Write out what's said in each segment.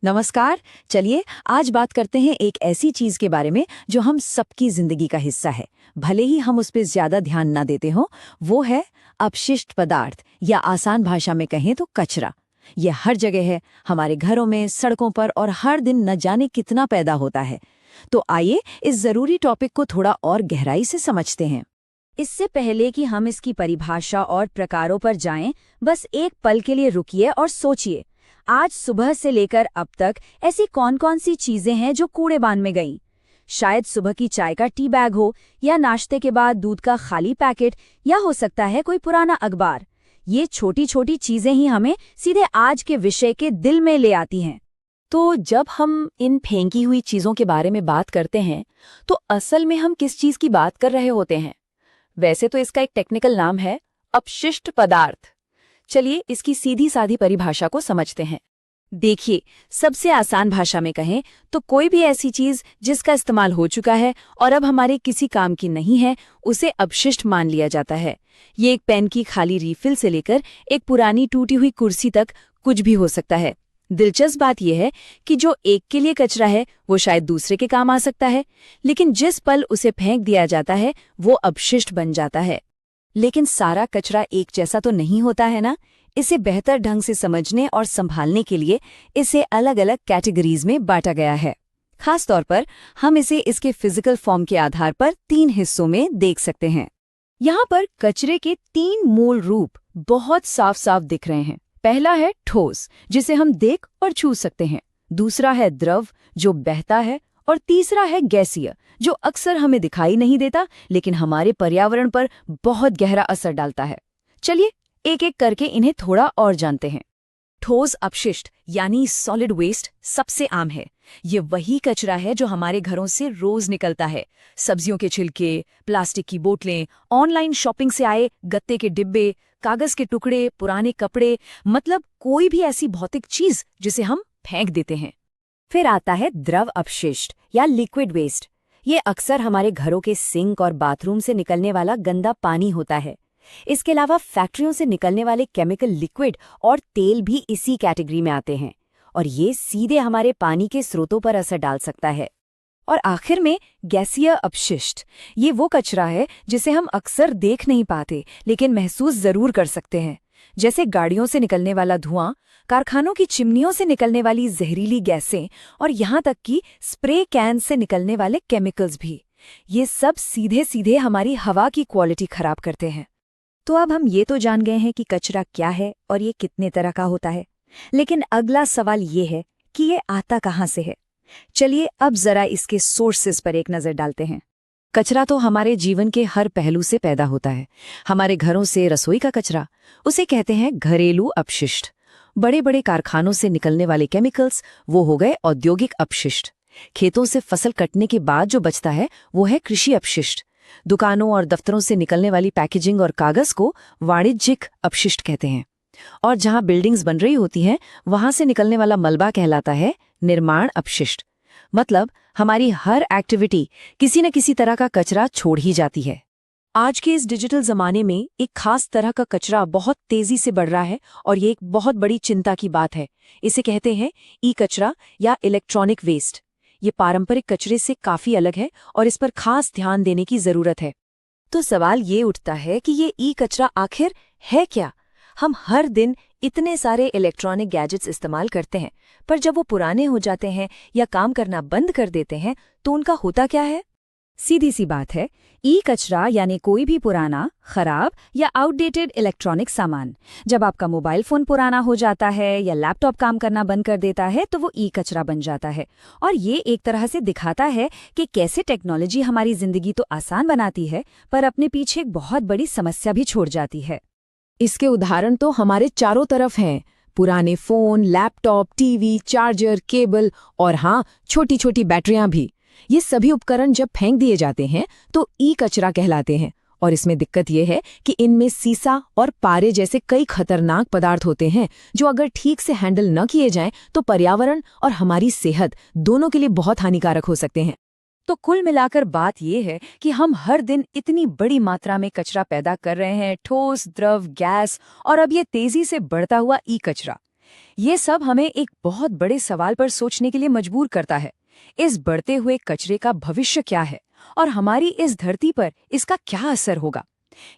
नमस्कार। चलिए आज बात करते हैं एक ऐसी चीज के बारे में जो हम सबकी जिंदगी का हिस्सा है, भले ही हम उस पर ज्यादा ध्यान ना देते हो। वो है अपशिष्ट पदार्थ, या आसान भाषा में कहें तो कचरा। ये हर जगह है, हमारे घरों में, सड़कों पर, और हर दिन न जाने कितना पैदा होता है। तो आइए इस जरूरी टॉपिक को थोड़ा और गहराई से समझते हैं। इससे पहले कि हम इसकी परिभाषा और प्रकारों पर जाएं, बस एक पल के लिए रुकिए और सोचिए, आज सुबह से लेकर अब तक ऐसी कौन कौन सी चीजें हैं जो कूड़ेबान में गईं? शायद सुबह की चाय का टी बैग हो, या नाश्ते के बाद दूध का खाली पैकेट, या हो सकता है कोई पुराना अखबार। ये छोटी छोटी चीजें ही हमें सीधे आज के विषय के दिल में ले आती हैं। तो जब हम इन फेंकी हुई चीजों के बारे में बात करते हैं, तो असल में हम किस चीज की बात कर रहे होते हैं? वैसे तो इसका एक टेक्निकल नाम है अपशिष्ट पदार्थ। चलिए इसकी सीधी सादी परिभाषा को समझते हैं। देखिए, सबसे आसान भाषा में कहें तो कोई भी ऐसी चीज जिसका इस्तेमाल हो चुका है और अब हमारे किसी काम की नहीं है, उसे अपशिष्ट मान लिया जाता है। ये एक पेन की खाली रीफिल से लेकर एक पुरानी टूटी हुई कुर्सी तक कुछ भी हो सकता है। दिलचस्प बात यह है कि जो एक के लिए कचरा है वो शायद दूसरे के काम आ सकता है, लेकिन जिस पल उसे फेंक दिया जाता है वो अपशिष्ट बन जाता है। लेकिन सारा कचरा एक जैसा तो नहीं होता है ना। इसे बेहतर ढंग से समझने और संभालने के लिए इसे अलग अलग कैटेगरीज में बांटा गया है। खास तौर पर हम इसे इसके फिजिकल फॉर्म के आधार पर 3 हिस्सों में देख सकते हैं। यहाँ पर कचरे के 3 मूल रूप बहुत साफ साफ दिख रहे हैं। पहला है ठोस, जिसे हम देख और छू सकते हैं। दूसरा है द्रव, जो बहता है। और तीसरा है गैसीय, जो अक्सर हमें दिखाई नहीं देता लेकिन हमारे पर्यावरण पर बहुत गहरा असर डालता है। चलिए एक एक करके इन्हें थोड़ा और जानते हैं। ठोस अपशिष्ट यानी सॉलिड वेस्ट सबसे आम है। ये वही कचरा है जो हमारे घरों से रोज निकलता है। सब्जियों के छिलके, प्लास्टिक की बोतलें, ऑनलाइन शॉपिंग से आए गत्ते के डिब्बे, कागज के टुकड़े, पुराने कपड़े, मतलब कोई भी ऐसी भौतिक चीज जिसे हम फेंक देते हैं। फिर आता है द्रव अपशिष्ट या लिक्विड वेस्ट। ये अक्सर हमारे घरों के सिंक और बाथरूम से निकलने वाला गंदा पानी होता है। इसके अलावा फैक्ट्रियों से निकलने वाले केमिकल लिक्विड और तेल भी इसी कैटेगरी में आते हैं, और ये सीधे हमारे पानी के स्रोतों पर असर डाल सकता है। और आखिर में गैसीय अपशिष्ट। ये वो कचरा है जिसे हम अक्सर देख नहीं पाते लेकिन महसूस जरूर कर सकते हैं, जैसे गाड़ियों से निकलने वाला धुआं, कारखानों की चिमनियों से निकलने वाली जहरीली गैसें, और यहाँ तक कि स्प्रे कैन से निकलने वाले केमिकल्स भी। ये सब सीधे सीधे हमारी हवा की क्वालिटी खराब करते हैं। तो अब हम ये तो जान गए हैं कि कचरा क्या है और ये कितने तरह का होता है, लेकिन अगला सवाल ये है कि ये आता कहाँ से है। चलिए अब जरा इसके सोर्सेस पर एक नजर डालते हैं। कचरा तो हमारे जीवन के हर पहलू से पैदा होता है। हमारे घरों से रसोई का कचरा, उसे कहते हैं घरेलू अपशिष्ट। बड़े बड़े कारखानों से निकलने वाले केमिकल्स, वो हो गए औद्योगिक अपशिष्ट। खेतों से फसल कटने के बाद जो बचता है वो है कृषि अपशिष्ट। दुकानों और दफ्तरों से निकलने वाली पैकेजिंग और कागज को वाणिज्यिक अपशिष्ट कहते हैं। और जहां बिल्डिंग्स बन रही होती हैं वहां से निकलने वाला मलबा कहलाता है निर्माण अपशिष्ट। मतलब हमारी हर एक्टिविटी किसी न किसी तरह का कचरा छोड़ ही जाती है। आज के इस डिजिटल जमाने में एक खास तरह का कचरा बहुत तेजी से बढ़ रहा है, और ये एक बहुत बड़ी चिंता की बात है। इसे कहते हैं ई कचरा या इलेक्ट्रॉनिक वेस्ट। ये पारंपरिक कचरे से काफी अलग है और इस पर खास ध्यान देने की जरूरत है। तो सवाल ये उठता है कि ये ई कचरा आखिर है क्या? हम हर दिन इतने सारे इलेक्ट्रॉनिक गैजेट्स इस्तेमाल करते हैं, पर जब वो पुराने हो जाते हैं या काम करना बंद कर देते हैं तो उनका होता क्या है? सीधी सी बात है, ई कचरा यानी कोई भी पुराना, खराब या आउटडेटेड इलेक्ट्रॉनिक सामान। जब आपका मोबाइल फोन पुराना हो जाता है या लैपटॉप काम करना बंद कर देता है तो वो ई कचरा बन जाता है। और ये एक तरह से दिखाता है कि कैसे टेक्नोलॉजी हमारी जिंदगी तो आसान बनाती है, पर अपने पीछे एक बहुत बड़ी समस्या भी छोड़ जाती है। इसके उदाहरण तो हमारे चारों तरफ हैं। पुराने phone, laptop, TV, charger, cable और हाँ, छोटी छोटी बैटरियां भी। ये सभी उपकरण जब फेंक दिए जाते हैं तो ई कचरा कहलाते हैं। और इसमें दिक्कत यह है कि इनमें सीसा और पारे जैसे कई खतरनाक पदार्थ होते हैं जो अगर ठीक से हैंडल न किए जाएं तो पर्यावरण और हमारी सेहत दोनों के लिए बहुत हानिकारक हो सकते हैं। तो कुल मिलाकर बात यह है कि हम हर दिन इतनी बड़ी मात्रा में कचरा पैदा कर रहे हैं, ठोस, द्रव, गैस और अब ये तेजी से बढ़ता हुआ ई कचरा। ये सब हमें एक बहुत बड़े सवाल पर सोचने के लिए मजबूर करता है। इस बढ़ते हुए कचरे का भविष्य क्या है और हमारी इस धरती पर इसका क्या असर होगा?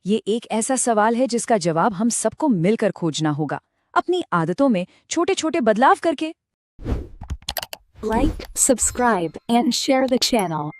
ये एक ऐसा सवाल है जिसका जवाब हम सबको मिलकर खोजना होगा, अपनी आदतों में छोटे छोटे बदलाव करके। Like, subscribe, and share the channel.